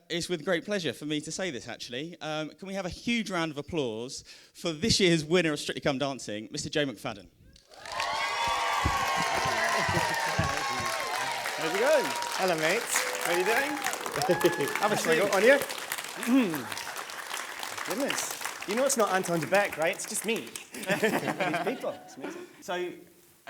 It's with great pleasure for me to say this, actually. Can we have a huge round of applause for this year's winner of Strictly Come Dancing, Mr. James Phelan. How's it going? Hello, mates. How are you doing? Have a swig on you. Goodness. You know it's not Anton de Beck, right? It's just me. These people. It's amazing. So,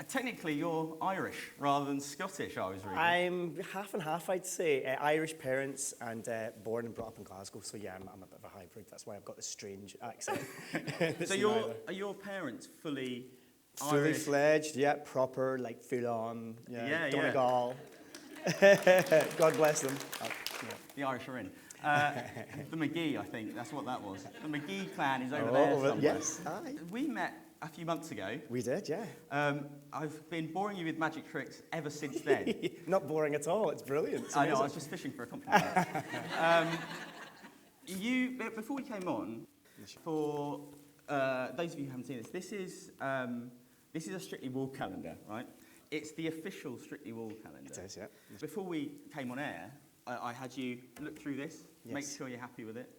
technically, you're Irish rather than Scottish, I was reading. I'm half and half, I'd say. Irish parents and born and brought up in Glasgow. So, yeah, I'm a bit of a hybrid. That's why I've got this strange accent. So, are your parents fully Fully Irish? fledged, yeah, proper, like full-on, Yeah, Donegal. God bless them. The Irish are in. The McGee, I think, that's what that was. The McGee clan is over there somewhere. Yes. Aye. We met a few months ago. We did, yeah. I've been boring you with magic tricks ever since then. Not boring at all, it's brilliant. It's I know, I was just fishing for a compliment. Before we came on, for those of you who haven't seen this is a Strictly wall calendar, right? It's the official Strictly wall calendar. It is, yeah. Before we came on air, I had you look through this, make sure you're happy with it.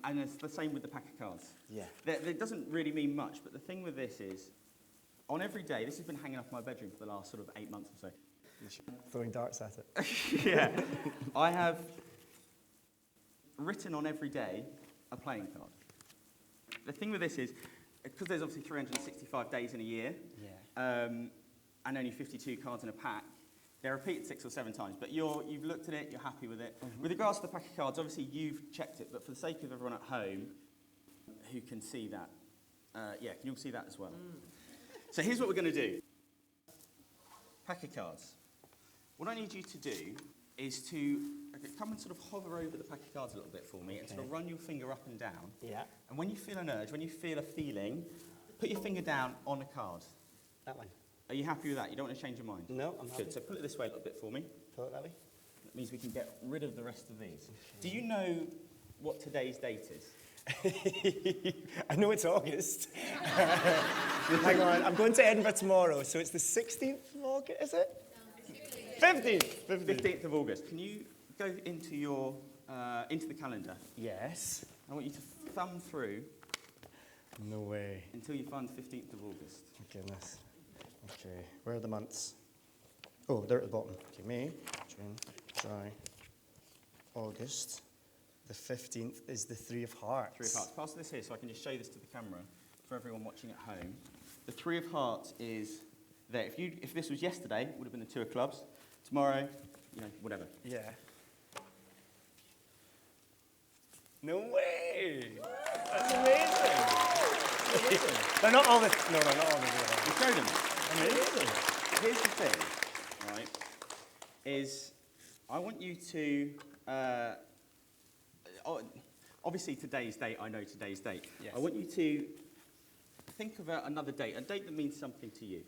And it's the same with the pack of cards. Yeah. It doesn't really mean much, but the thing with this is, on every day, this has been hanging off my bedroom for the last sort of 8 months or so. Throwing darts at it. Yeah. I have written on every day a playing card. The thing with this is, because there's obviously 365 days in a year, and only 52 cards in a pack, they're repeated 6 or 7 times, but you've looked at it, you're happy with it. Mm-hmm. With regards to the pack of cards, obviously you've checked it, but for the sake of everyone at home who can see that, can you all see that as well? So here's what we're going to do. Pack of cards. What I need you to do is to come and sort of hover over the pack of cards a little bit for me, and sort of run your finger up and down. Yeah. And when you feel an urge, when you feel a feeling, put your finger down on a card. That one. Are you happy with that? You don't want to change your mind? No, I'm happy. Good. So pull it this way a little bit for me. Pull it that way. That means we can get rid of the rest of these. Do you know what today's date is? I know it's August. Hang on, I'm going to Edinburgh tomorrow, so it's the 16th of August, is it? 15th of August. Can you go into your into the calendar? Yes. I want you to thumb through. No way. Until you find the 15th of August. Oh, goodness. Okay, where are the months? Oh, they're at the bottom. Okay, May, June, July, August. The 15th is the 3 of Hearts. 3 of Hearts. Pass this here so I can just show this to the camera for everyone watching at home. The 3 of Hearts is there. If this was yesterday, it would have been the 2 of Clubs. Tomorrow, whatever. Yeah. No way! That's amazing! They're not all the... No, not all the... You showed them. Amazing. Here's the thing, right, is I want you to... obviously today's date, I know today's date. Yes. I want you to think about another date, a date that means something to you.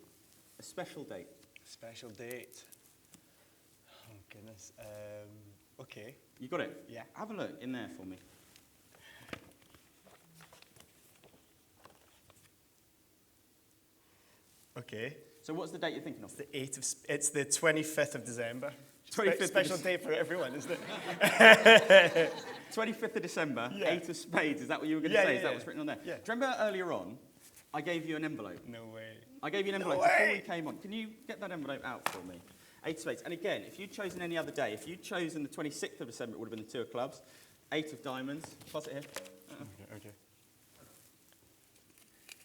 A special date. Special date. Oh, goodness. Okay. You got it? Yeah. Have a look in there for me. Okay. So what's the date you're thinking of? It's the 25th of December. 25th special day for everyone, isn't it? 25th of December, 8 of spades. Is that what you were going to say? Is that what's written on there? Yeah. Do you remember earlier on, I gave you an envelope? No way. I gave you an envelope before we came on. Can you get that envelope out for me? 8 of spades. And again, if you'd chosen any other day, if you'd chosen the 26th of December, it would have been the 2 of clubs. 8 of diamonds. Pass it here. Okay.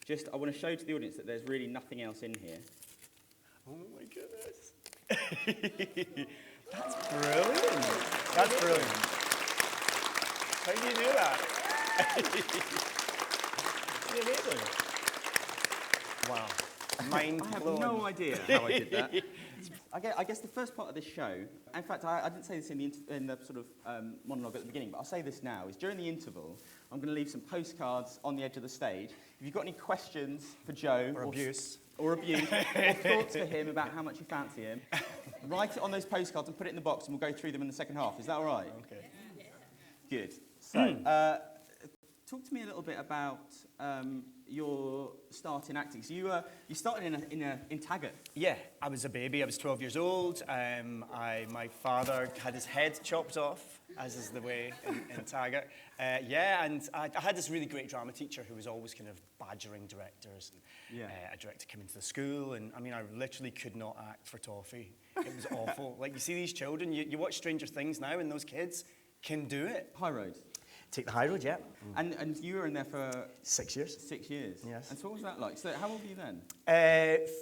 Just, I want to show to the audience that there's really nothing else in here. Oh my goodness. That's brilliant. That's brilliant. How do you do that? It's amazing. Wow. Mind I have blown. no idea how I did that. I guess the first part of this show, in fact, I didn't say this in the sort of monologue at the beginning, but I'll say this now, is during the interval, I'm going to leave some postcards on the edge of the stage. If you've got any questions for Joe... Or abuse, or thoughts for him about how much you fancy him, write it on those postcards and put it in the box, and we'll go through them in the second half. Is that all right? Okay. Good. So, talk to me a little bit about your start in acting. So you started in Taggart. Yeah, I was a baby. I was 12 years old. My father had his head chopped off, as is the way in Taggart. And I had this really great drama teacher who was always kind of badgering directors. And, a director came into the school, and I mean, I literally could not act for toffee. It was awful. Like, you see these children, you watch Stranger Things now, and those kids can do it. High Road. Take the high road, yeah. And you were in there for 6 years. 6 years. Yes. And so what was that like? So how old were you then?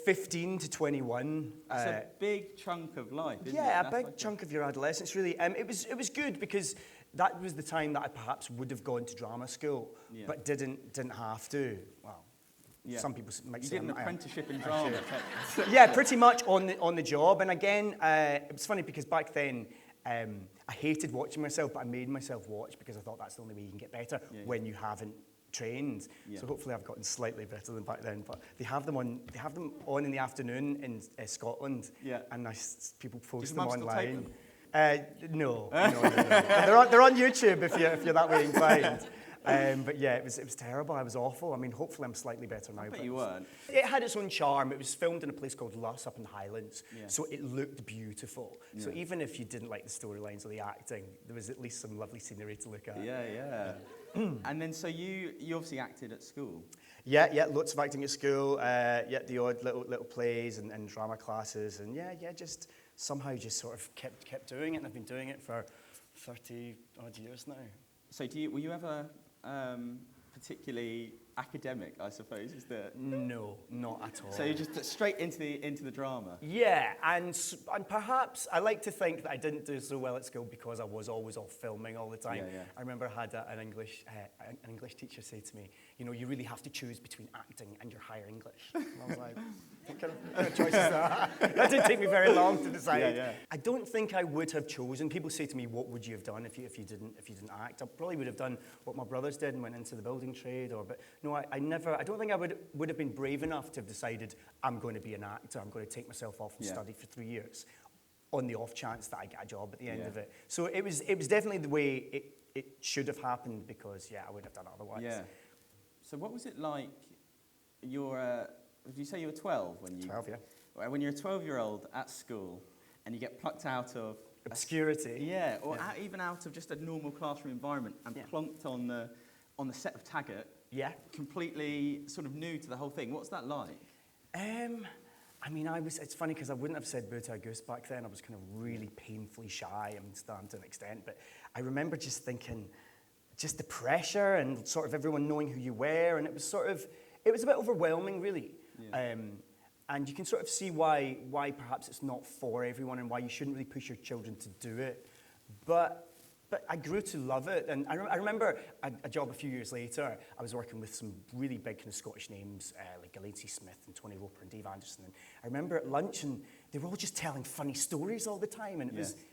15 to 21. That's a big chunk of life, isn't it? Yeah, That's a big like chunk of your adolescence, really. It was good because that was the time that I perhaps would have gone to drama school, but didn't have to. Well, some people might you say did an apprenticeship in drama. Yeah, pretty much on the job. And again, it was funny because back then, I hated watching myself, but I made myself watch because I thought that's the only way you can get better when you haven't trained. So hopefully I've gotten slightly better than back then. But they have them on in the afternoon in Scotland, and people post them online. No. They're on YouTube if you're that way inclined. But yeah, it was terrible. I was awful. I mean, hopefully I'm slightly better now. But you weren't. It had its own charm. It was filmed in a place called Luss up in the Highlands, so it looked beautiful. So even if you didn't like the storylines or the acting, there was at least some lovely scenery to look at. Yeah. And then so you obviously acted at school. Yeah, lots of acting at school. The odd little plays and drama classes, and just somehow just sort of kept doing it. And I've been doing it for 30 odd years now. So were you ever particularly academic, I suppose? No, not at all. So you're just straight into the drama? Yeah, and perhaps I like to think that I didn't do so well at school because I was always off filming all the time. I remember I had an English teacher say to me, you really have to choose between acting and your higher English. And I was like, what kind of choice is that? That didn't take me very long to decide. I don't think I would have chosen. People say to me, what would you have done if you didn't act? I probably would have done what my brothers did and went into the building trade. But no, I don't think I would have been brave enough to have decided I'm going to be an actor. I'm going to take myself off and study for 3 years on the off chance that I get a job at the end of it. So it was definitely the way it should have happened because I wouldn't have done it otherwise. Yeah. So what was it like? Did you say you were 12 when you? 12, yeah. When you're a 12-year-old at school and you get plucked out of obscurity. Even out of just a normal classroom environment and plonked on the set of Taggart. Yeah. Completely sort of new to the whole thing. What's that like? I mean, it's funny because I wouldn't have said boo to a goose back then. I was kind of really painfully shy, still am to an extent. But I remember just thinking, just the pressure and sort of everyone knowing who you were. And it was a bit overwhelming, really. Yeah. And you can sort of see why perhaps it's not for everyone and why you shouldn't really push your children to do it. But I grew to love it. And I remember a job a few years later, I was working with some really big kind of Scottish names, like Gillian Smith and Tony Roper and Dave Anderson. And I remember at lunch, and they were all just telling funny stories all the time. And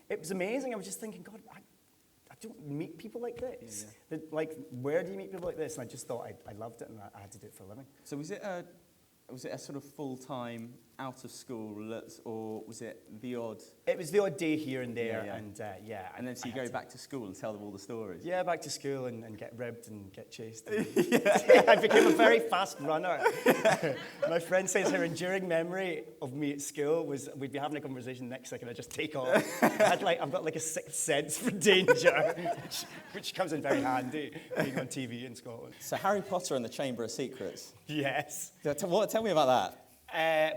it was amazing. I was just thinking, God, I don't meet people like this. Where do you meet people like this? And I just thought I loved it, and I had to do it for a living. So was it a sort of full-time out of school, or was it the odd? It was the odd day here and there, and then so you go back to school and tell them all the stories. Yeah, back to school and get ribbed and get chased. I became a very fast runner. My friend says her enduring memory of me at school was we'd be having a conversation, next second I just take off. I've got like a sixth sense for danger, which comes in very handy being on TV in Scotland. So Harry Potter and the Chamber of Secrets. Yes. Tell me about that.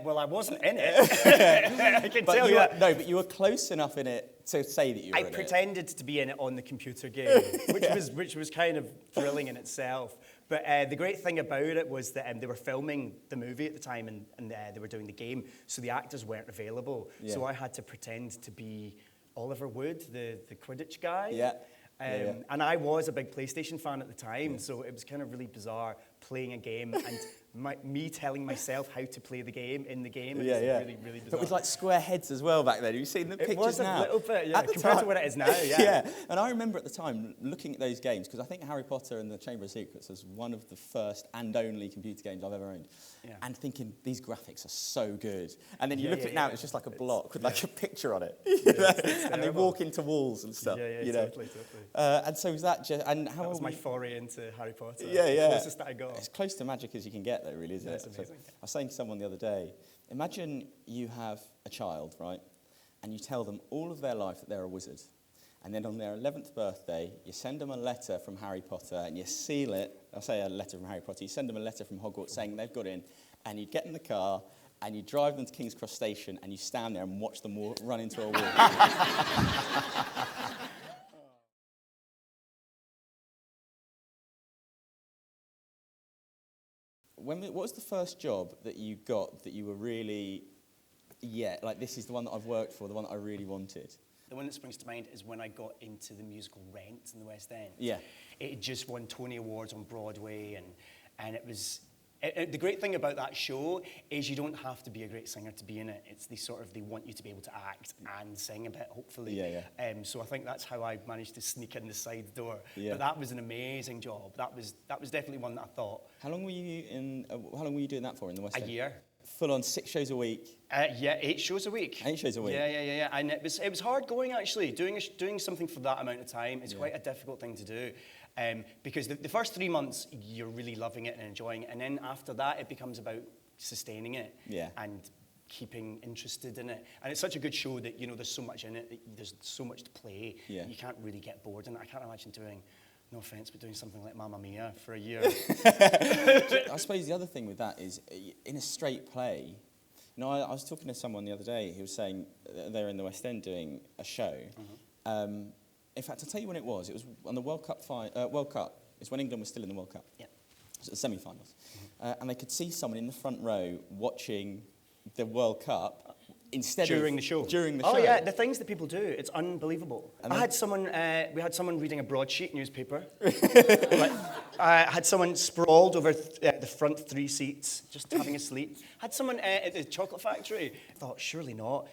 Well, I wasn't in it. I can tell you that. No, but you were close enough in it to say that you were in it. I pretended to be in it on the computer game, which was kind of thrilling in itself. But the great thing about it was that they were filming the movie at the time, and they were doing the game, so the actors weren't available. Yeah. So I had to pretend to be Oliver Wood, the Quidditch guy. Yeah. And I was a big PlayStation fan at the time, so it was kind of really bizarre playing a game and me telling myself how to play the game in the game. Yeah, yeah. Really, really bizarre. But with like square heads as well back then. Have you seen the pictures now? It was a little bit, yeah, At the compared to time- what it is now, yeah. Yeah, and I remember at the time looking at those games, because I think Harry Potter and the Chamber of Secrets was one of the first and only computer games I've ever owned. Yeah. And thinking, these graphics are so good. And then you Yeah, look yeah, at it now, yeah. it's just like a block with like a picture on it. It's and they terrible. walk into walls and stuff. Yeah, you know. totally. And so was that just, and how That was old my were you? foray into Harry Potter. Yeah, It's yeah. the closest that I got. It's close to magic as you can get, though, really, isn't Yeah, it? it's So amazing. I was saying to someone the other day, imagine you have a child, right, and you tell them all of their life that they're a wizard, and then on their 11th birthday, you send them a letter from Harry Potter, and you seal it. I'll say a letter from Harry Potter. You send them a letter from Hogwarts saying they've got in, and you get in the car, and you drive them to King's Cross Station, and you stand there and watch them run into a wall. What was the first job that you got that you were really, like this is the one that I've worked for, the one that I really wanted? The one that springs to mind is when I got into the musical Rent in the West End. Yeah. It had just won Tony Awards on Broadway, and it was... the great thing about that show is you don't have to be a great singer to be in it. It's they want you to be able to act and sing a bit, hopefully. Yeah, yeah. So I think that's how I managed to sneak in the side door. Yeah. But that was an amazing job. That was definitely one that I thought. How long were you doing that for in the West End? A year. Full on 6 shows a week. Yeah, 8 shows a week. 8 shows a week. Yeah. And it was hard going, actually. Doing something for that amount of time is quite a difficult thing to do. Because the first 3 months, you're really loving it and enjoying it. And then after that, it becomes about sustaining it. Yeah. And keeping interested in it. And it's such a good show that, there's so much in it. There's so much to play. Yeah. You can't really get bored. And I can't imagine doing... No offence, but doing something like Mamma Mia for a year. I suppose the other thing with that is, in a straight play, I was talking to someone the other day who was saying they're in the West End doing a show. Mm-hmm. In fact, I'll tell you when it was. It was on the World Cup. It's when England was still in the World Cup. Yeah. It was at the semi-finals. And they could see someone in the front row watching the World Cup instead During of... the show. During the show. Oh, yeah, the things that people do, it's unbelievable. And we then- had someone reading a broadsheet newspaper. I had someone sprawled over the front 3 seats, just having a sleep. Had someone at the chocolate factory. I thought, surely not.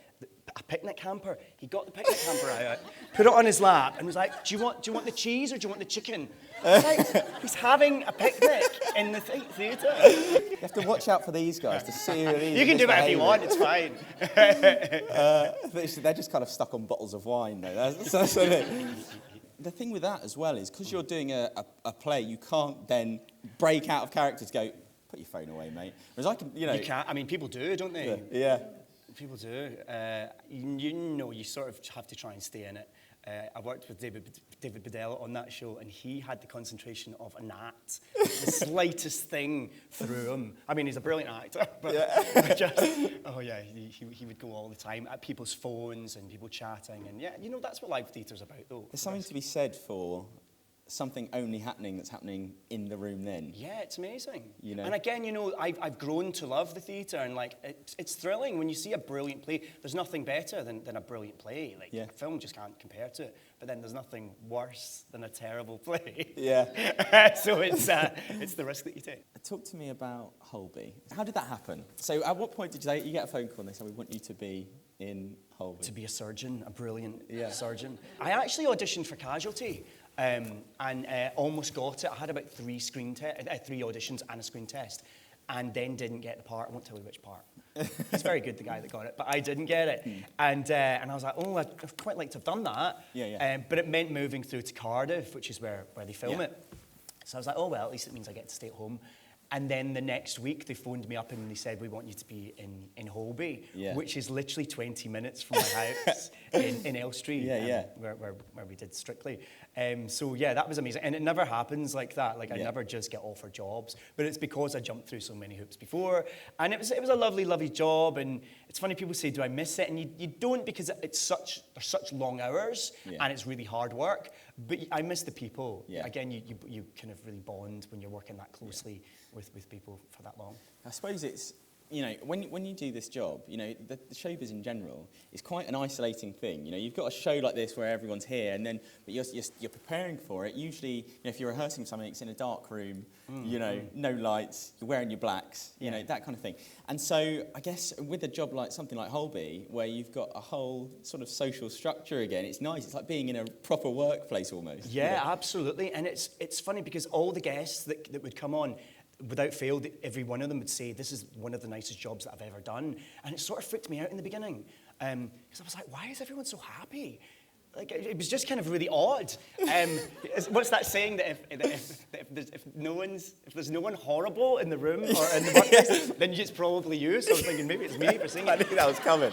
A picnic hamper. He got the picnic hamper out, put it on his lap, and was like, do you want the cheese or do you want the chicken? Like, he's having a picnic in the theatre. You have to watch out for these guys to see who these You can do whatever you want, it's fine. They're just kind of stuck on bottles of wine, though. That's the thing with that as well is, because you're doing a play, you can't then break out of character to go, put your phone away, mate. Whereas I can, You can't. I mean, people do, don't they? Yeah. People do. You sort of have to try and stay in it. I worked with David Bedell on that show, and he had the concentration of a gnat. The slightest thing threw him. I mean, he's a brilliant actor, but he would go all the time at people's phones and people chatting, and that's what live theatre's about, though. There's something to be said for something only happening that's happening in the room then. Yeah, it's amazing. You know? And again, I've grown to love the theatre, and it's thrilling when you see a brilliant play. There's nothing better than a brilliant play. A film just can't compare to it. But then there's nothing worse than a terrible play. Yeah. So it's the risk that you take. Talk to me about Holby. How did that happen? So at what point did you get a phone call and they said, we want you to be in Holby? To be a surgeon, a brilliant surgeon. I actually auditioned for Casualty. And almost got it. I had about 3 auditions and a screen test, and then didn't get the part. I won't tell you which part. He's very good, the guy that got it, but I didn't get it. And I was like, I'd quite like to have done that. But it meant moving through to Cardiff, which is where they film it. So I was like, well, at least it means I get to stay at home. And then the next week, they phoned me up and they said, we want you to be in Holby, which is literally 20 minutes from my house in Elstree, where we did Strictly. That was amazing. And it never happens like that. I never just get offered jobs. But it's because I jumped through so many hoops before. And it was a lovely, lovely job. And it's funny, people say, do I miss it? And you don't, because there's such long hours and it's really hard work. But I miss the people. Again, you kind of really bond when you're working that closely with people for that long. I suppose it's, you know, when you do this job, you know, the showbiz in general is quite an isolating thing. You know, you've got a show like this where everyone's here, and then but you're preparing for it. Usually, you know, if you're rehearsing something, it's in a dark room. You know, no lights. You're wearing your blacks. You know, that kind of thing. And so, I guess with a job like something like Holby, where you've got a whole sort of social structure again, it's nice. It's like being in a proper workplace almost. Yeah, you know? Absolutely. And it's funny because all the guests that would come on, without fail, every one of them would say, this is one of the nicest jobs that I've ever done. And it sort of freaked me out in the beginning. Because I was like, why is everyone so happy? Like, it was just kind of really odd. What's that saying that if there's no one horrible in the room or in the workplace, then it's probably you. So I was thinking maybe it's me for saying it. I knew that was coming.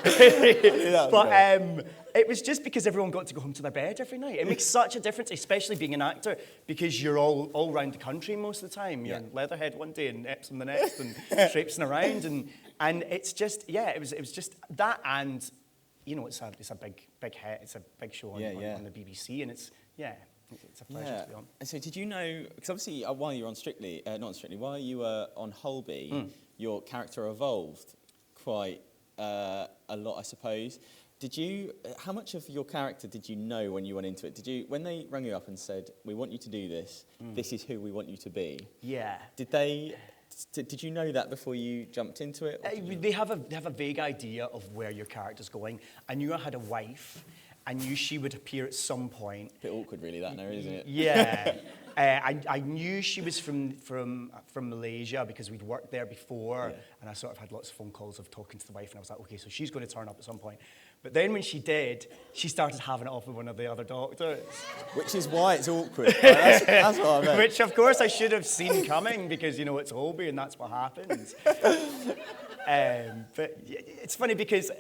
But it was just because everyone got to go home to their bed every night. It makes such a difference, especially being an actor, because you're all around the country most of the time. You're in Leatherhead one day and Epsom the next, and traipsing around, and it's just it was just that, and you know, it's a big hit. It's a big show on the BBC, and it's a pleasure to be on. And so did you know, because obviously while you were on while you were on Holby, your character evolved quite a lot, I suppose. How much of your character did you know when you went into it? When they rang you up and said, we want you to do this, this is who we want you to be? Yeah. Did you know that before you jumped into it? They have a vague idea of where your character's going. I knew I had a wife. I knew she would appear at some point. A bit awkward, really, that now, isn't it? Yeah. I knew she was from Malaysia because we'd worked there before, and I sort of had lots of phone calls of talking to the wife, and I was like, okay, so she's going to turn up at some point. But then when she did, she started having it off with one of the other doctors. Which is why it's awkward. Right? That's what I meant. Which, of course, I should have seen coming because, you know, it's Holby and that's what happens. But it's funny because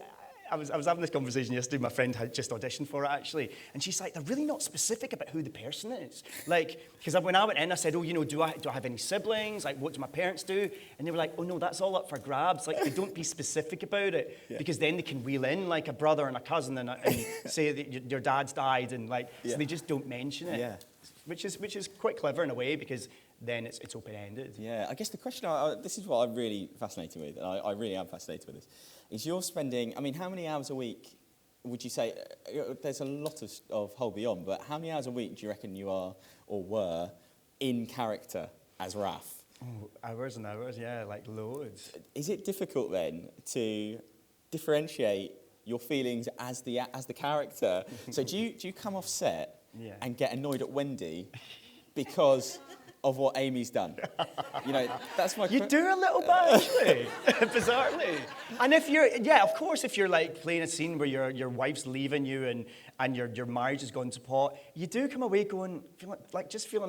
I was having this conversation yesterday. My friend had just auditioned for it, actually. And she's like, they're really not specific about who the person is. Like, because when I went in, I said, oh, you know, do I have any siblings? Like, what do my parents do? And they were like, oh, no, that's all up for grabs. Like, they don't be specific about it. Yeah. Because then they can wheel in, like, a brother and a cousin and say that your dad's died. And, like, so they just don't mention it. Yeah. Which is quite clever in a way because then it's open-ended. Yeah, I guess the question, this is what I'm really fascinated with, and I really am fascinated with this, is you're spending, I mean, how many hours a week would you say, there's a lot of Holby on, but how many hours a week do you reckon you are or were in character as Raph? Oh, hours and hours, yeah, like loads. Is it difficult then to differentiate your feelings as the character? So do you come off set and get annoyed at Wendy because of what Amy's done? You know, that's my... You do a little bit, actually, bizarrely. And if you're, of course, if you're like playing a scene where your wife's leaving you and your marriage has gone to pot, you do come away feeling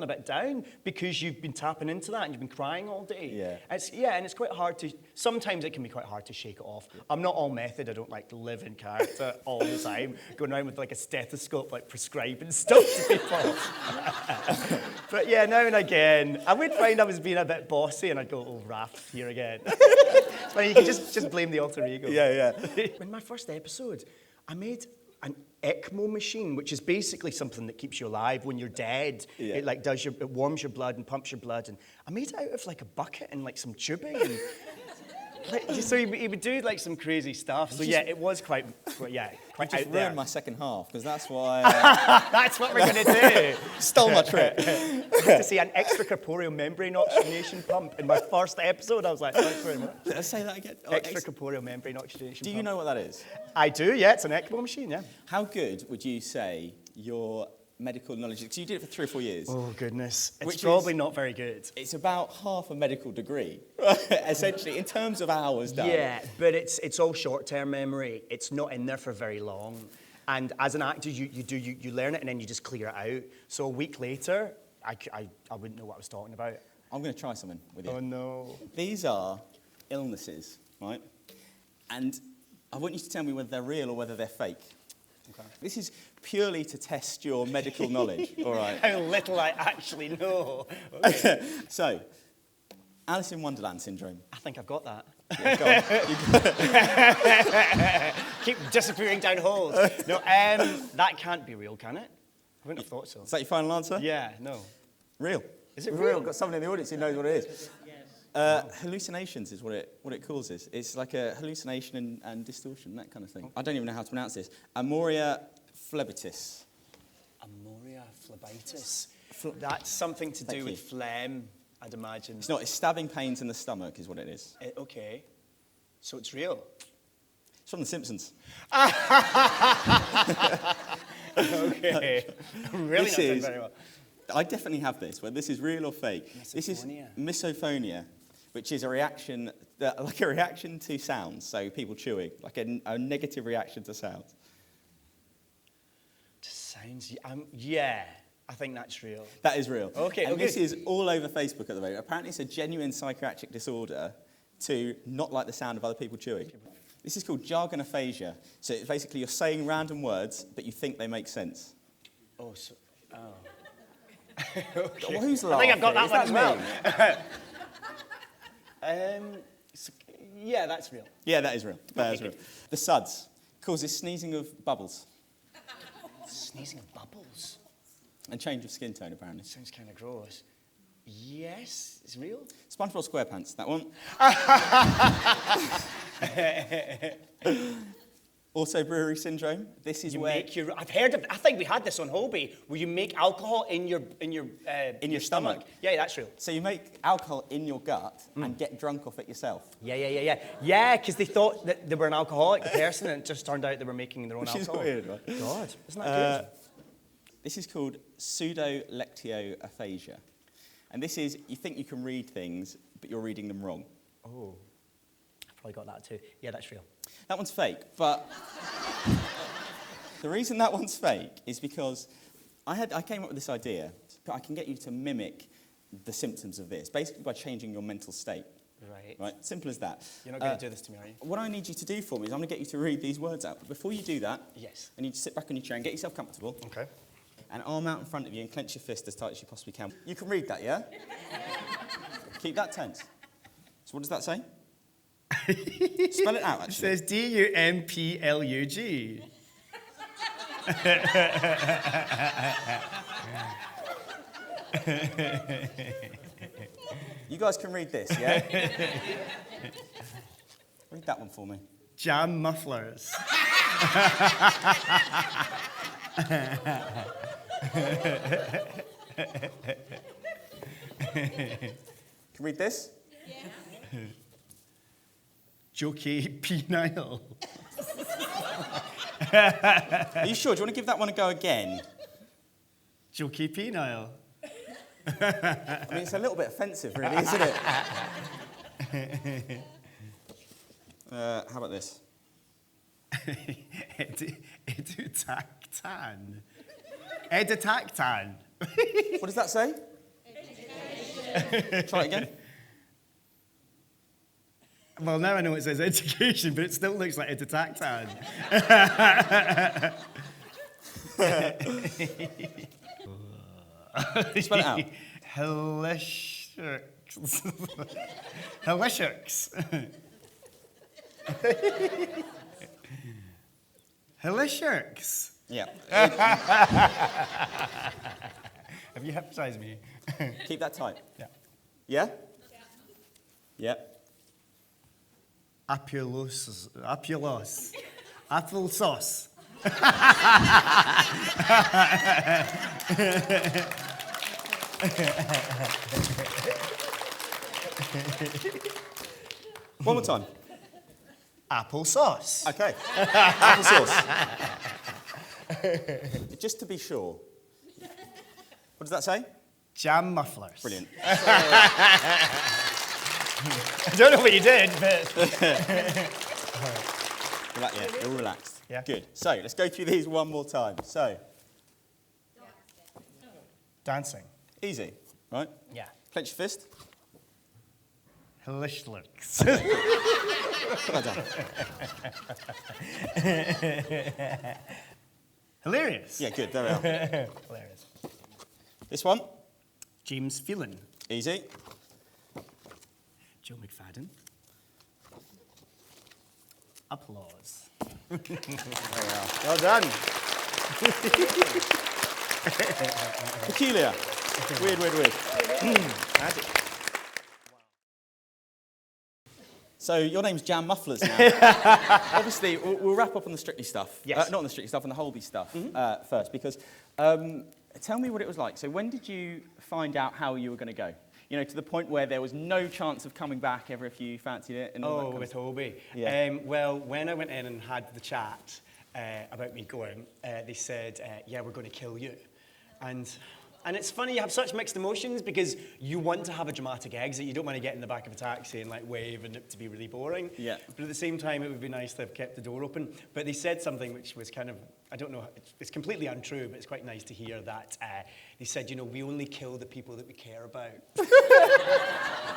a bit down because you've been tapping into that and you've been crying all day. Yeah. And it's quite hard to, sometimes it can be quite hard to shake it off. I'm not all method, I don't like to live in character all the time, going around with like a stethoscope, like prescribing stuff to people. But yeah, now and again, I would find I was being a bit bossy and I'd go, oh, Raph, here again. It's funny, you can just blame the alter ego. Yeah. In my first episode, I made an ECMO machine, which is basically something that keeps you alive when you're dead. Yeah. It warms your blood and pumps your blood. And I made it out of like a bucket and like some tubing. And so he would do like some crazy stuff. So it was quite out there. Just ruined my second half because that's why. That's what we're going to do. Stole my trick. I had to see an extracorporeal membrane oxygenation pump in my first episode. I was like, thanks very much. Let's say that again. Extracorporeal membrane oxygenation pump. Do you know what that is? I do, yeah. It's an ECMO machine, yeah. How good would you say your medical knowledge, because you did it for 3 or 4 years. Oh, goodness. It's probably not very good. It's about half a medical degree, essentially, in terms of hours done. Yeah, but it's all short-term memory. It's not in there for very long. And as an actor, you learn it and then you just clear it out. So a week later, I wouldn't know what I was talking about. I'm going to try something with you. Oh, no. These are illnesses, right? And I want you to tell me whether they're real or whether they're fake. Okay. This is purely to test your medical knowledge, all right? How little I actually know. So, Alice in Wonderland syndrome. I think I've got that. Yeah, Keep disappearing down holes. No, that can't be real, can it? I wouldn't have thought so. Is that your final answer? Yeah, no. Real. Is it real? Got someone in the audience who knows what it is. Yes. Hallucinations is what it causes. It's like a hallucination and distortion, that kind of thing. I don't even know how to pronounce this. Amoria phlebitis. Amoria phlebitis. That's something to do with phlegm, I'd imagine. It's not. It's stabbing pains in the stomach is what it is. Okay. So it's real. It's from The Simpsons. Okay. Really not doing very well. I definitely have this, where this is real or fake. This is misophonia, which is a reaction, like a reaction to sounds, so people chewing, like a negative reaction to sounds. To sounds, yeah, I think that's real. That is real. Okay, and okay. this is all over Facebook at the moment. Apparently it's a genuine psychiatric disorder to not like the sound of other people chewing. This is called jargon aphasia. So it's basically you're saying random words, but you think they make sense. Oh, so, oh. Okay. Well, who's I laughing? think I've got that Is one as well. me? Yeah, that's real. Yeah, that is real. That is real. The suds causes sneezing of bubbles Sneezing of bubbles. and change of skin tone, apparently. Sounds kind of gross. Yes, it's real. SpongeBob SquarePants, that one. Also, brewery syndrome. This is where I've heard of. I think we had this on Holby, where you make alcohol in your stomach. Yeah, that's real. So you make alcohol in your gut and get drunk off it yourself. Yeah, because they thought that they were an alcoholic person, and it just turned out they were making their own Which is alcohol. weird, right? God, isn't that good? This is called pseudo-lectioaphasia. And this is, you think you can read things, but you're reading them wrong. Oh, I've probably got that too. Yeah, that's real. That one's fake, but the reason that one's fake is because I came up with this idea. I can get you to mimic the symptoms of this, basically by changing your mental state. Right? Simple as that. You're not going to do this to me, are you? What I need you to do for me is I'm going to get you to read these words out. But before you do that, Yes. I need you to sit back on your chair and get yourself comfortable. Okay. And arm out in front of you and clench your fist as tight as you possibly can. You can read that, yeah? Keep that tense. So what does that say? Spell it out, actually. It says D-U-M-P-L-U-G. You guys can read this, yeah? Read that one for me. Jam mufflers. Can read this? Yeah. Jokey penile. Are you sure? Do you want to give that one a go again? Jokey penile. I mean, it's a little bit offensive, really, isn't it? How about this? Edutactan. Edutactan. What does that say? Try it again. Well, now I know it says education, but it still looks like edutactan. Spell it out. Helishux. Helishux. Helishux. Yeah. Have you hypnotized me? Keep that tight. Yeah. Yeah? Yeah. Apulos. Applesauce. One more time. Applesauce. Okay. Applesauce. Just to be sure. What does that say? Jam mufflers. Brilliant. I don't know what you did, but... Yeah, you're all relaxed. Yeah. Good. So, let's go through these one more time. So, Dancing. easy, right? Yeah. Clench your fist. Helishux. Put that down. Hilarious. Yeah, good. There we are. Hilarious. This one. James Phelan. Easy. Joe McFadden. Applause. There we are. Well done. Peculiar. Weird. Magic. So your name's Jam Mufflers now. Obviously, we'll wrap up on the Strictly stuff. Yes. Not on the Strictly stuff, on the Holby stuff first, because tell me what it was like. So when did you find out how you were going to go? You know, to the point where there was no chance of coming back ever if you fancied it? And all that kind with of Holby. Yeah. Well, when I went in and had the chat about me going, they said, yeah, we're going to kill you. And it's funny, you have such mixed emotions because you want to have a dramatic exit. You don't want to get in the back of a taxi and like wave and it to be really boring. Yeah. But at the same time, it would be nice to have kept the door open. But they said something which was kind of, I don't know, it's completely untrue, but it's quite nice to hear that. They said, you know, we only kill the people that we care about.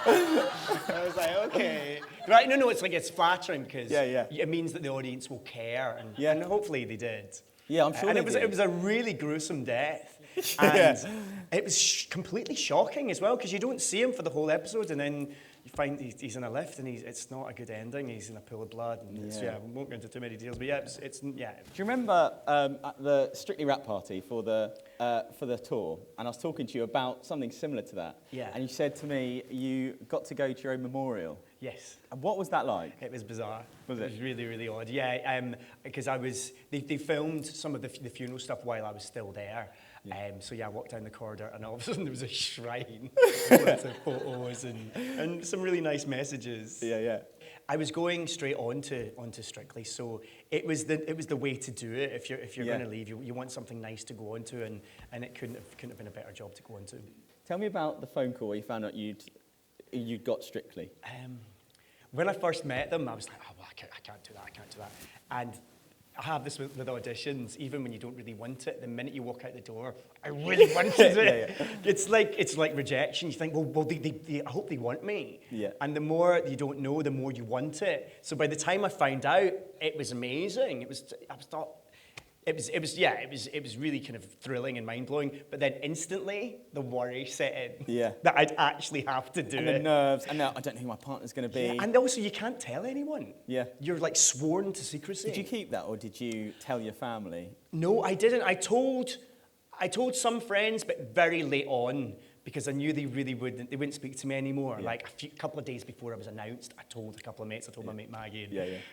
I was like, okay. Right, no, it's like, it's flattering because it means that the audience will care. And hopefully they did. Yeah, I'm sure and they it was, did. it was a really gruesome death. And it was completely shocking as well, because you don't see him for the whole episode, and then you find he's in a lift, and it's not a good ending. He's in a pool of blood, and we won't go into too many details, but it's. Do you remember at the Strictly Rap party for the tour, and I was talking to you about something similar to that? Yeah. And you said to me you got to go to your own memorial. Yes. And what was that like? It was bizarre. Was it? It was really, really odd. Yeah, because they filmed some of the funeral stuff while I was still there. Yeah. So I walked down the corridor and all of a sudden there was a shrine with lots of photos and some really nice messages. Yeah. I was going straight onto Strictly, so it was the way to do it. If you're going to leave, you want something nice to go onto, and it couldn't have been a better job to go onto. Tell me about the phone call where you found out you'd got Strictly. When I first met them, I was like, oh, well, I can't do that. And I have this with auditions, even when you don't really want it, the minute you walk out the door, I really wanted it. It's like rejection. You think, well, I hope they want me. Yeah. And the more you don't know, the more you want it. So by the time I found out, it was amazing. It was really kind of thrilling and mind-blowing, but then instantly the worry set in that I'd actually have to do it. And the nerves, and now I don't know who my partner's going to be. Yeah, and also you can't tell anyone. Yeah. You're like sworn to secrecy. Did you keep that, or did you tell your family? No, I didn't. I told some friends, but very late on, because I knew they wouldn't speak to me anymore. Yeah. Like a couple of days before it was announced, I told a couple of mates, I told my mate Maggie.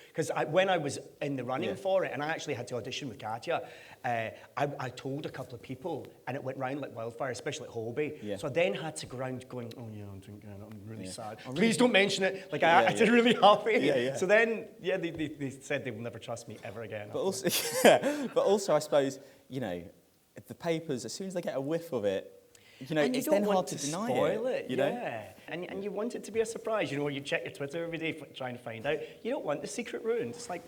Because when I was in the running for it, and I actually had to audition with Katya, I told a couple of people, and it went round like wildfire, especially at Holby. Yeah. So I then had to go around going, oh yeah, I'm really sad. Please don't mention it. Like I did really happy. So then, they said they will never trust me ever again. But also, I suppose, you know, the papers, as soon as they get a whiff of it, you know, it's then hard to deny it. You know? And you want it to be a surprise. You know, you check your Twitter every day trying to find out. You don't want the secret ruined. It's like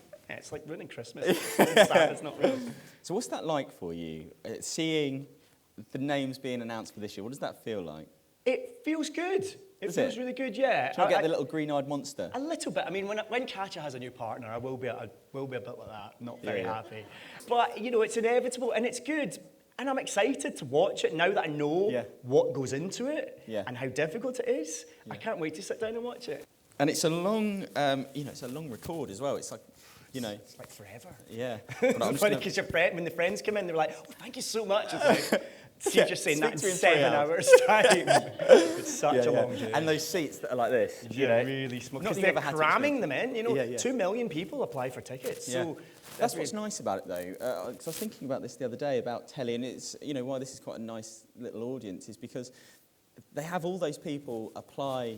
ruining Christmas. It's sad, it's not real. So what's that like for you, seeing the names being announced for this year? What does that feel like? It feels good. It feels really good, yeah. Do you get the little green-eyed monster? A little bit. I mean, when Katya has a new partner, I will be a bit like that, not very happy. But, you know, it's inevitable, and it's good. And I'm excited to watch it now that I know what goes into it and how difficult it is. I can't wait to sit down and watch it. And it's a long, it's a long record as well. It's like, you know, it's like forever. Yeah. It's funny because when the friends come in, they're like, "Oh, thank you so much." It's like, you're just saying that in 7 hours' time. It's such a long day. And those seats that are like this, you know, really small. Because they're cramming them in. You know, 2 million people apply for tickets. So. That's what's nice about it, though. Because I was thinking about this the other day about telly, and it's, you know, why this is quite a nice little audience is because they have all those people apply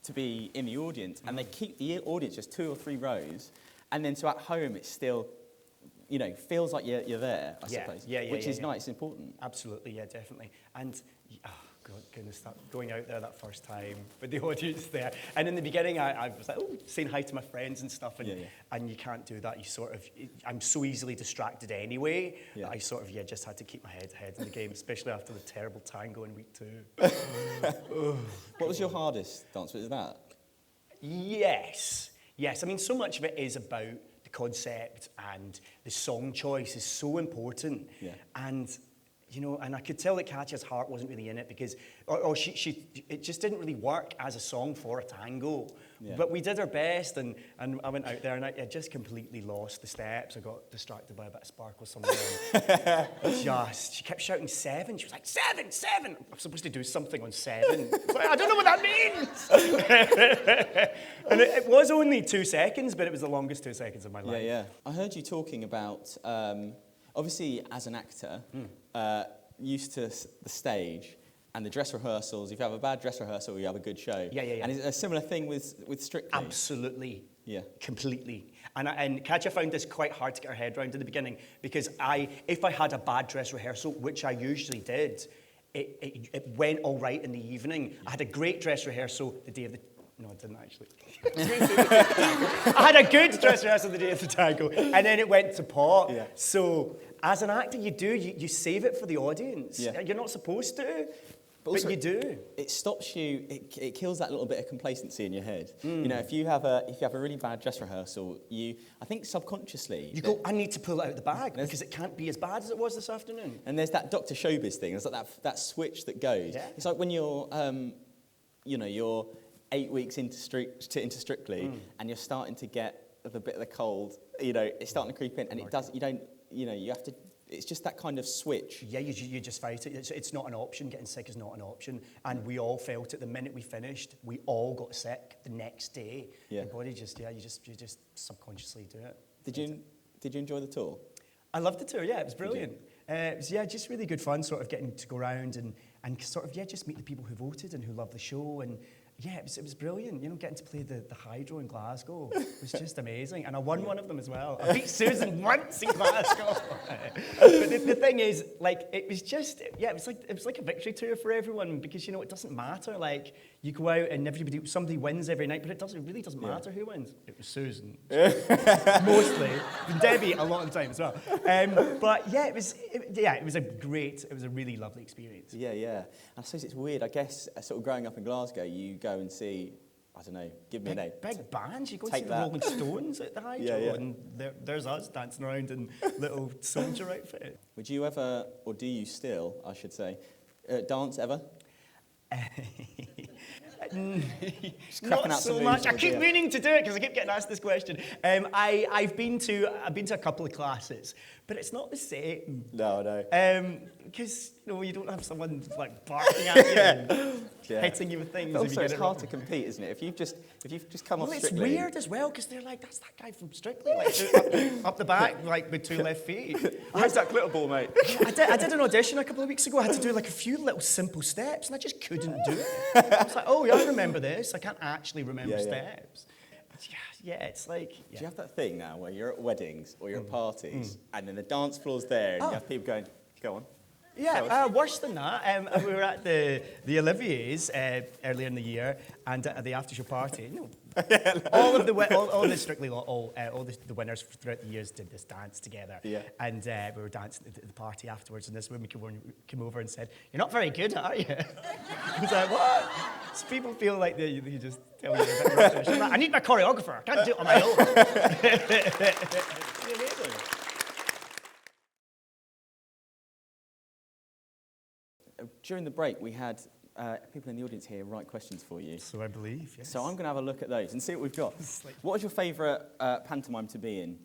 to be in the audience, and they keep the audience just 2 or 3 rows, and then so at home it's still, you know, feels like you're there, I suppose. Which is nice, important. Absolutely, yeah, definitely. And goodness, going out there that first time with the audience there. And in the beginning, I was like, saying hi to my friends and stuff, and you can't do that. I'm so easily distracted anyway, that I just had to keep my head in the game, especially after the terrible tango in week 2. What was your hardest dance? Was that? Yes. I mean, so much of it is about the concept, and the song choice is so important. And and I could tell that Katja's heart wasn't really in it because, or it just didn't really work as a song for a tango. Yeah. But we did our best, and I went out there and I just completely lost the steps. I got distracted by a bit of sparkle somewhere. She kept shouting 7. She was like, 7, 7. I'm supposed to do something on 7. I was like, I don't know what that means. And it was only 2 seconds, but it was the longest 2 seconds of my life. Yeah. I heard you talking about, obviously as an actor, used to the stage and the dress rehearsals. If you have a bad dress rehearsal, you have a good show. Yeah. And it's a similar thing with Strictly. Absolutely. Yeah. Completely. And Katja found this quite hard to get her head around in the beginning because if I had a bad dress rehearsal, which I usually did, it went all right in the evening. I had a great dress rehearsal the day of the... No, I didn't actually. I had a good dress rehearsal the day of the tango, and then it went to pot. Yeah. So, as an actor, you save it for the audience. Yeah. You're not supposed to, but also, you do. It stops you. It kills that little bit of complacency in your head. If you have a really bad dress rehearsal, I think subconsciously You go, I need to pull it out of the bag because it can't be as bad as it was this afternoon. And there's that Dr. Showbiz thing. There's like that switch that goes. Yeah. It's like when you're, you're 8 weeks into Strictly, and you're starting to get the bit of the cold. It's starting to creep in, and it does. You have to. It's just that kind of switch. Yeah, you just fight it. It's not an option. Getting sick is not an option, and we all felt it the minute we finished. We all got sick the next day. Yeah. Your body you just subconsciously do it. Did you enjoy the tour? I loved the tour. Yeah, it was brilliant. It was just really good fun, sort of getting to go around and sort of just meet the people who voted and who loved the show and. Yeah, it was brilliant. Getting to play the Hydro in Glasgow was just amazing. And I won one of them as well. I beat Susan once in Glasgow. But the thing is, it was like a victory tour for everyone because, it doesn't matter. You go out and somebody wins every night, but it really doesn't matter who wins. It was Susan. Mostly. And Debbie a lot of the time as well. But yeah, it was a really lovely experience. Yeah. I suppose it's weird. I guess sort of growing up in Glasgow, you go and see, I don't know, give me a name. Big bands. You go Take see the that. Rolling Stones at the Hydro, Yeah. and there's us dancing around in little soldier outfit. Would you ever, or do you still, I should say, dance ever? Not so much. I keep meaning to do it because I keep getting asked this question. I've been to a couple of classes, but it's not the same. No. Because you don't have someone barking at you and hitting you with things. But if you also, get it's it hard wrong. to compete, isn't it? If you've just come off Well, it's Strictly. weird as well because they're like, that's that guy from Strictly, up the back, with 2 left feet. Where's that glitter ball, mate? I did an audition a couple of weeks ago. I had to do a few little simple steps, and I just couldn't do it. I was like, oh yeah, I remember this. I can't actually remember steps. Yeah, it's like. Yeah. Do you have that thing now where you're at weddings or you're at parties and then the dance floor's there and you have people going, go on? Yeah, worse than that. We were at the Olivier's earlier in the year, and at the after show party. All the Strictly, all the winners throughout the years did this dance together. Yeah. And we were dancing at the party afterwards, and this woman came over and said, "You're not very good, are you?" I was like, "What?" So people feel like you just tell you a bit rubbish. I'm like, I need my choreographer. I can't do it on my own. Amazing. During the break, we had people in the audience here write questions for you. So I believe, yes. So I'm going to have a look at those and see what we've got. What was your favourite pantomime to be in?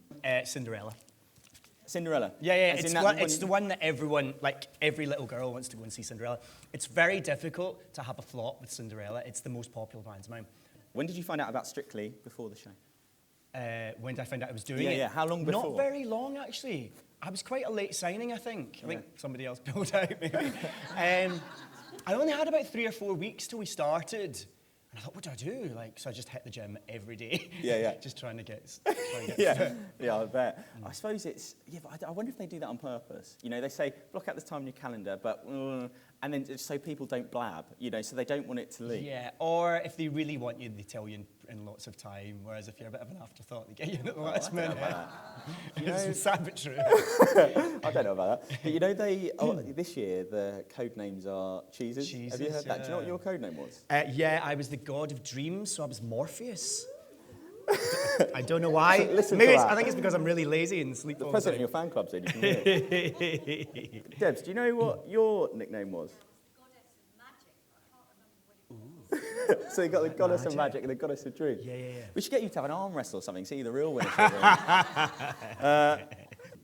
Cinderella. Cinderella? Yeah. It's the one that everyone, every little girl wants to go and see Cinderella. It's very difficult to have a flop with Cinderella. It's the most popular pantomime. When did you find out about Strictly before the show? When did I find out I was doing it? Yeah, how long before? Not very long, actually. I was quite a late signing, I think. I think somebody else pulled out, maybe. I only had about 3 or 4 weeks till we started. And I thought, what do I do? So I just hit the gym every day. Yeah. Just trying to get Yeah, I bet. I suppose it's, but I wonder if they do that on purpose. They say, block out this time in your calendar, but, and then just so people don't blab, so they don't want it to leak. Yeah, or if they really want you, they tell you in lots of time, whereas if you're a bit of an afterthought, they get you in at the last minute. It's sad but true. I don't know about that. But this year, the code names are cheeses. Have you heard that? Do you know what your code name was? I was the god of dreams, so I was Morpheus. I don't know why. Listen Maybe to it's, that. I think it's because I'm really lazy and sleep The all the president of time. your fan club's in. You can hear it. Debs, do you know what your nickname was? So you got the goddess of magic and the goddess of truth. Yeah. We should get you to have an arm wrestle or something, see the real winner.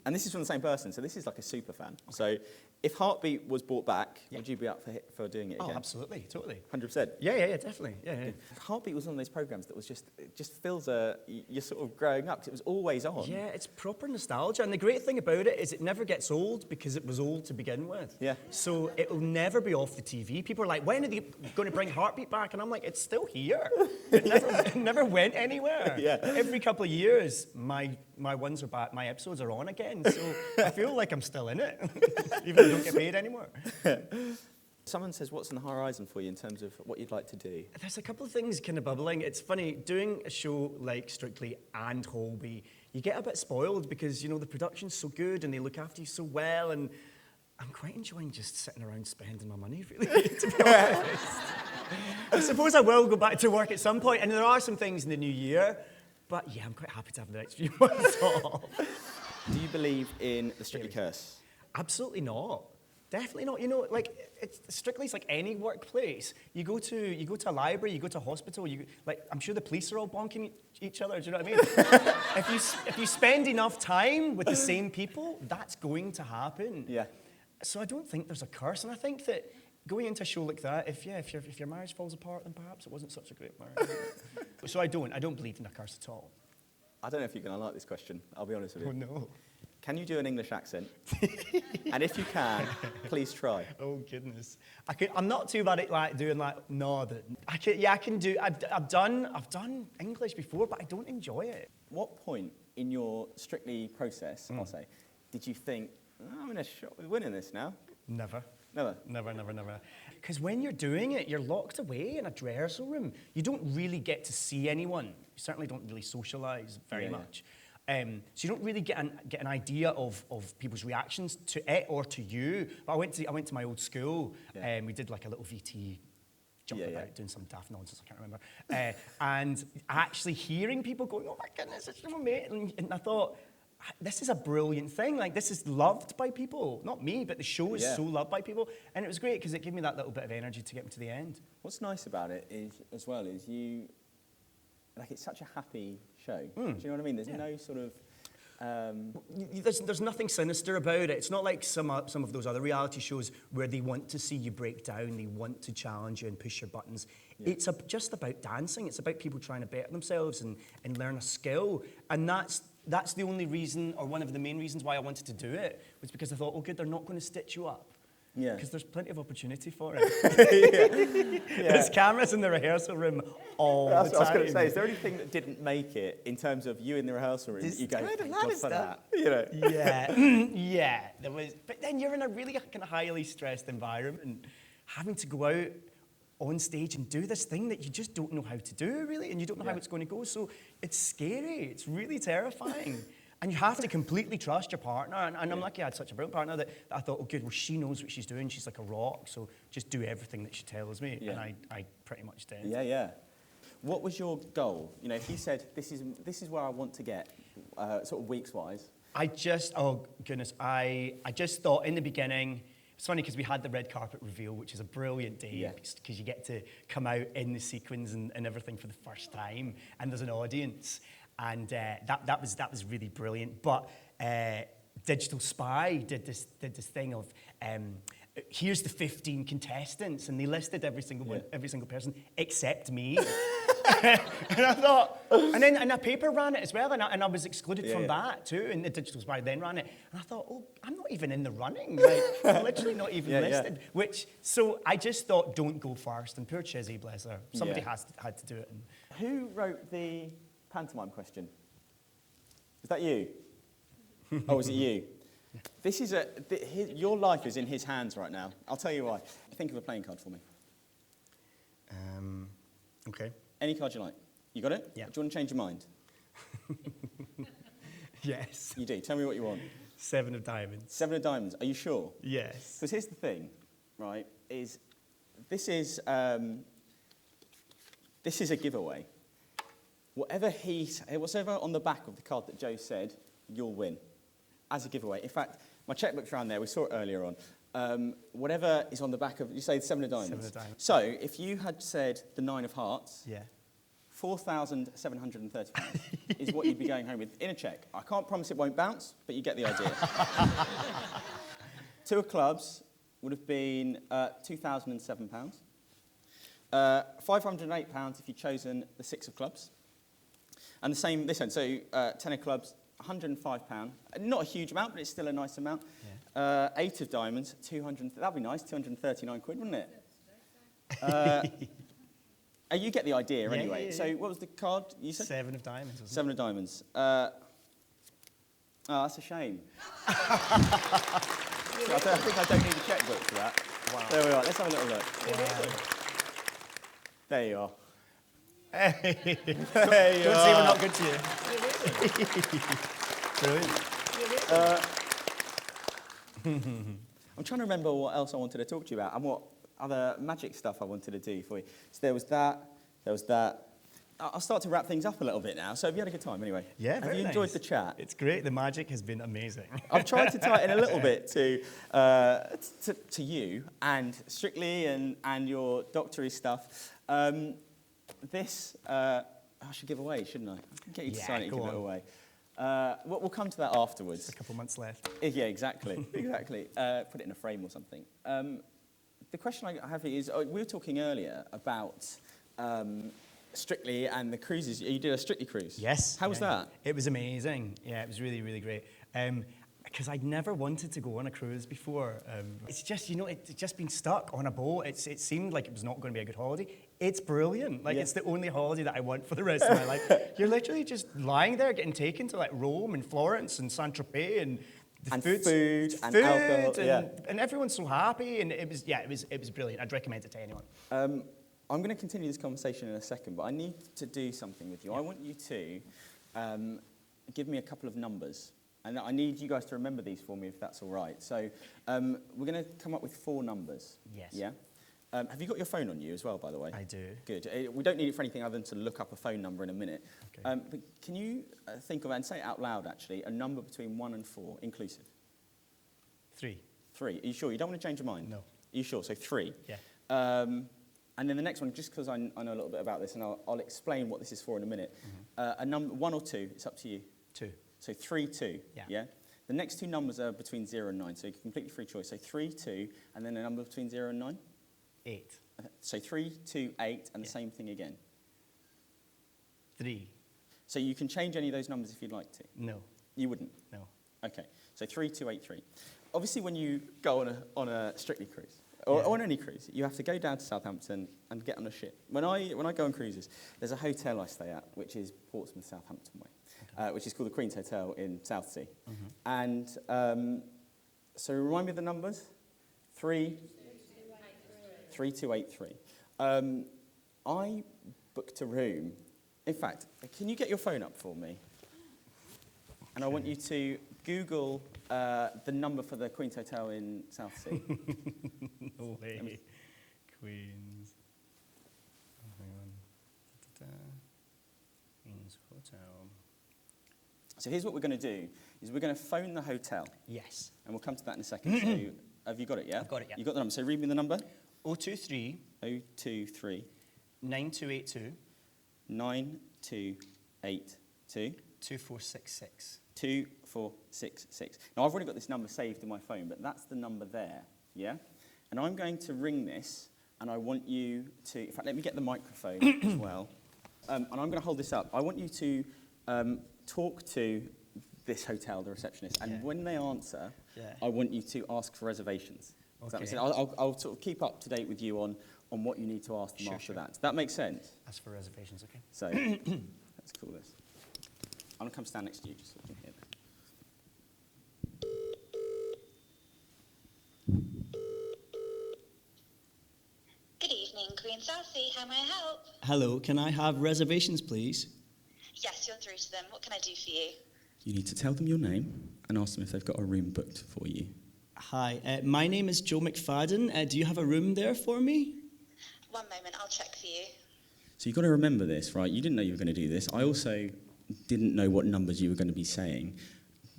And this is from the same person, so this is like a super fan. So if Heartbeat was brought back, would you be up for doing it again? Oh, absolutely, totally. 100%. Yeah, definitely. Yeah. Heartbeat was one of those programs that was it just feels you're sort of growing up because it was always on. Yeah, it's proper nostalgia. And the great thing about it is it never gets old because it was old to begin with. Yeah. So it'll never be off the TV. People are like, when are they going to bring Heartbeat back? And I'm like, it's still here. It never went anywhere. Yeah. Every couple of years, my ones are back, my episodes are on again. So I feel like I'm still in it, even though I don't get paid anymore. Someone says, what's on the horizon for you in terms of what you'd like to do? There's a couple of things kind of bubbling. It's funny, doing a show like Strictly and Holby, you get a bit spoiled because, the production's so good and they look after you so well, and I'm quite enjoying just sitting around spending my money, really, to be honest. I suppose I will go back to work at some point, and there are some things in the new year, but yeah, I'm quite happy to have the next few months off. Do you believe in the Strictly curse? Absolutely not. Definitely not. Strictly's like any workplace. You go to a library, you go to a hospital. I'm sure the police are all bonking each other. Do you know what I mean? if you spend enough time with the same people, that's going to happen. Yeah. So I don't think there's a curse, and I think that going into a show like that, if your marriage falls apart, then perhaps it wasn't such a great marriage. So I don't believe in a curse at all. I don't know if you're going to like this question. I'll be honest with you. Oh no. Can you do an English accent? And if you can, please try. Oh goodness, I'm not too bad at doing northern. I can do. I've done English before, but I don't enjoy it. What point in your Strictly process, I'll say, did you think, I'm in a shot with winning this now? Never. Never? Never. Because when you're doing it, you're locked away in a rehearsal room. You don't really get to see anyone. You certainly don't really socialise very much. So you don't really get an idea of people's reactions to it or to you. But I went to my old school, and we did like a little VT jumping about, doing some daft nonsense, I can't remember. And actually hearing people going, oh my goodness, it's so amazing. And I thought, this is a brilliant thing. Like, this is loved by people. Not me, but the show is so loved by people. And it was great because it gave me that little bit of energy to get me to the end. What's nice about it is you, it's such a happy show. Do you know what I mean? There's no sort of... There's nothing sinister about it. It's not like some of those other reality shows where they want to see you break down, they want to challenge you and push your buttons. Yeah. It's just about dancing. It's about people trying to better themselves and learn a skill. And that's the only reason, or one of the main reasons why I wanted to do it, was because I thought, oh good, they're not going to stitch you up. Yeah. Because there's plenty of opportunity for it. There's cameras in the rehearsal room all the time. That's what I was going to say. Is there anything that didn't make it in terms of you in the rehearsal room? You go, thank God for that. Yeah. There was, but then you're in a really kind of highly stressed environment, and having to go out on stage and do this thing that you just don't know how to do, really, and you don't know how it's going to go. So it's scary. It's really terrifying. And you have to completely trust your partner. And I'm lucky I had such a brilliant partner that I thought, oh, good, well, she knows what she's doing. She's like a rock, so just do everything that she tells me. Yeah. And I pretty much did. Yeah. What was your goal? If you said, this is where I want to get, sort of weeks-wise. I just thought in the beginning, it's funny because we had the red carpet reveal, which is a brilliant day because you get to come out in the sequins and everything for the first time, and there's an audience. And that was really brilliant. But Digital Spy did this thing of here's the 15 contestants, and they listed every single person except me. And I thought, and a paper ran it as well, and I was excluded from that too. And the Digital Spy then ran it, and I thought, oh, I'm not even in the running. Like, I'm literally not even listed. So I just thought, don't go first. And poor Chizzy, bless her, somebody had to do it. And who wrote the pantomime question? Is that you? Oh, is it you? This is your life is in his hands right now. I'll tell you why. Think of a playing card for me. Okay. Any card you like. You got it? Yeah. Do you want to change your mind? Yes. You do. Tell me what you want. 7 of diamonds. 7 of diamonds. Are you sure? Yes. Because here's the thing, right? This is a giveaway. whatever on the back of the card that Joe said, you'll win as a giveaway. In fact, my checkbook's around there. We saw it earlier on. Whatever is on the back of, you say the 7 of diamonds. 7 of diamonds. So if you had said the 9 of hearts, Yeah. £4,730 is what you'd be going home with in a cheque. I can't promise it won't bounce, but you get the idea. 2 of clubs would have been £2,007. £508 if you'd chosen the 6 of clubs. And the same this end, so 10 of clubs, £105. Not a huge amount, but it's still a nice amount. Yeah. 8 of diamonds, that'd be nice, 239 quid, wouldn't it? You get the idea anyway. Yeah. So what was the card you said? 7 of diamonds, wasn't 7 of diamonds. That's a shame. I think I don't need a checkbook for that. Wow. There we are. Let's have a little look. Wow. There you are. Hey. There you Don't are. say we're not good to you. Brilliant. I'm trying to remember what else I wanted to talk to you about and what other magic stuff I wanted to do for you. So there was that. I'll start to wrap things up a little bit now. So have you had a good time anyway? Yeah, Have very you enjoyed nice. the chat? It's great. The magic has been amazing. I've tried to tie it in a little bit to you and Strictly and your doctory stuff. This I should give away, shouldn't I? I can get you to sign it and go give it on. away. We'll come to that afterwards. Just a couple months left. Yeah, exactly. Exactly. Put it in a frame or something. The question I have here is, we were talking earlier about Strictly and the cruises. You did a Strictly cruise. Yes. How was that? It was amazing. Yeah, it was really, really great. Because I'd never wanted to go on a cruise before. It's just, it's just been stuck on a boat. It seemed like it was not going to be a good holiday. It's brilliant. Like, it's the only holiday that I want for the rest of my life. You're literally just lying there getting taken to, like, Rome and Florence and Saint-Tropez and food and alcohol. And everyone's so happy. And it was brilliant. I'd recommend it to anyone. I'm going to continue this conversation in a second, but I need to do something with you. I want you to give me a couple of numbers. And I need you guys to remember these for me, if that's all right. So we're going to come up with 4 numbers. Yes. Yeah? Have you got your phone on you as well, by the way? I do. Good. We don't need it for anything other than to look up a phone number in a minute. Okay. But can you think of, and say it out loud, actually, a number between 1 and 4, inclusive? 3. 3. Are you sure? You don't want to change your mind? No. Are you sure? So 3. Yeah. And then the next one, just because I know a little bit about this, and I'll explain what this is for in a minute. A number 1 or 2, it's up to you. 2. So 3, 2, Yeah. The next 2 numbers are between 0 and 9, so completely free choice. So 3, 2, and then a number between 0 and 9? 8. So 3, 2, 8, and the same thing again. 3. So you can change any of those numbers if you'd like to. No. You wouldn't? No. Okay, so 3, 2, 8, 3. Obviously, when you go on a Strictly cruise, or on any cruise, you have to go down to Southampton and get on a ship. When I go on cruises, there's a hotel I stay at, which is Portsmouth, Southampton way, which is called the Queen's Hotel in Southsea. And so remind me of the numbers. 3, 2, 8, 3. I booked a room. In fact, can you get your phone up for me? And I want you to Google the number for the Queen's Hotel in Southsea. No way. Queen's. Hang on. Queen's Hotel. So here's what we're going to do, is we're going to phone the hotel. Yes. And we'll come to that in a second. So have you got it, yeah? I've got it, yeah. You got the number. So read me the number. 023 023 9282 9282 2466. 2466. Now, I've already got this number saved in my phone, but that's the number there, yeah? And I'm going to ring this, and I want you to... In fact, let me get the microphone as well. And I'm going to hold this up. I want you to talk to this hotel, the receptionist, and when they answer, I want you to ask for reservations. Does that make sense? I'll sort of keep up to date with you on what you need to ask them after that. Does that make sense? Ask for reservations, okay. So, let's call this. I'm going to come stand next to you just so you can hear this. Good evening, Queen Southsea. How may I help? Hello, can I have reservations, please? Yes, you're through to them. What can I do for you? You need to tell them your name and ask them if they've got a room booked for you. Hi, my name is Joe McFadden. Do you have a room there for me? One moment, I'll check for you. So you've got to remember this, right? You didn't know you were going to do this. I also didn't know what numbers you were going to be saying.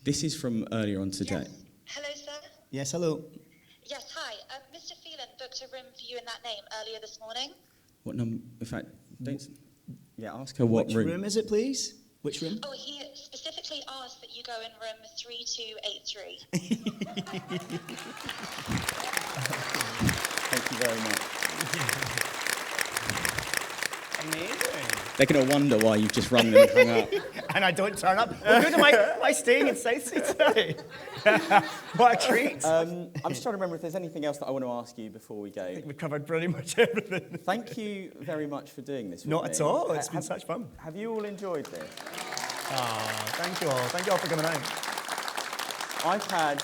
This is from earlier on today. Yes. Hello, sir. Yes, hello. Yes, hi. Mr. Phelan booked a room for you in that name earlier this morning. What number? In fact, don't. Yeah, ask her what Which room is it, please? Which room? Oh, he specifically asked that you go in room 3283. Thank you very much. Amazing. They're going to wonder why you've just rung them and hung up. And I don't turn up. Oh, good, am I staying in Southsea today? What a treat. I'm just trying to remember if there's anything else that I want to ask you before we go. I think we covered pretty much everything. Thank you very much for doing this with Not me. at all. It's been such fun. Have you all enjoyed this? Thank you all. Thank you all for coming out. I've had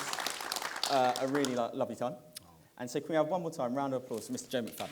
a really lovely time. And so can we have one more time, round of applause for Mr. James Phelan.